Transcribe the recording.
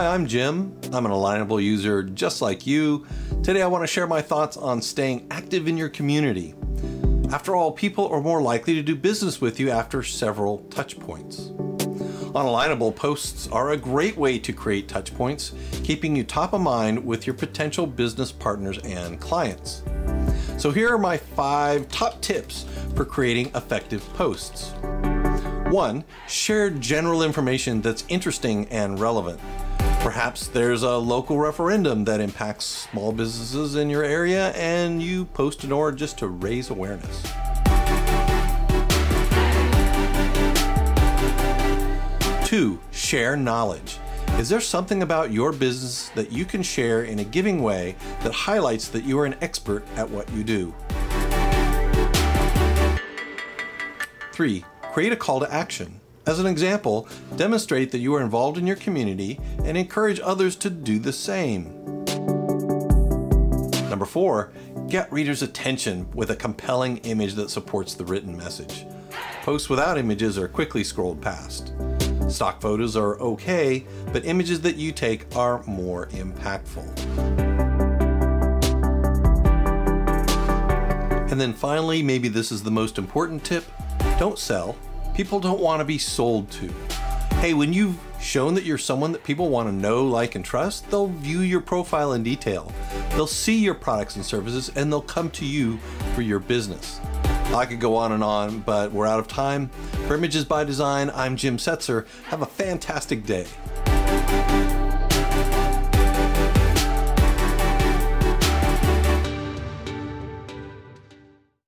Hi, I'm Jim. I'm an Alignable user just like you. Today I want to share my thoughts on staying active in your community. After all, people are more likely to do business with you after several touch points. On Alignable, posts are a great way to create touch points, keeping you top of mind with your potential business partners and clients. So here are my 5 top tips for creating effective posts. 1. Share general information that's interesting and relevant. Perhaps there's a local referendum that impacts small businesses in your area and you post in order just to raise awareness. 2. Share knowledge. Is there something about your business that you can share in a giving way that highlights that you are an expert at what you do? 3. Create a call to action. As an example, demonstrate that you are involved in your community and encourage others to do the same. 4. Get readers' attention with a compelling image that supports the written message. Posts without images are quickly scrolled past. Stock photos are okay, but images that you take are more impactful. And then finally, maybe this is the most important tip, don't sell. People don't want to be sold to. Hey, when you've shown that you're someone that people want to know, like, and trust, they'll view your profile in detail. They'll see your products and services, and they'll come to you for your business. I could go on, but we're out of time. For Images by Design, I'm Jim Setzer. Have a fantastic day.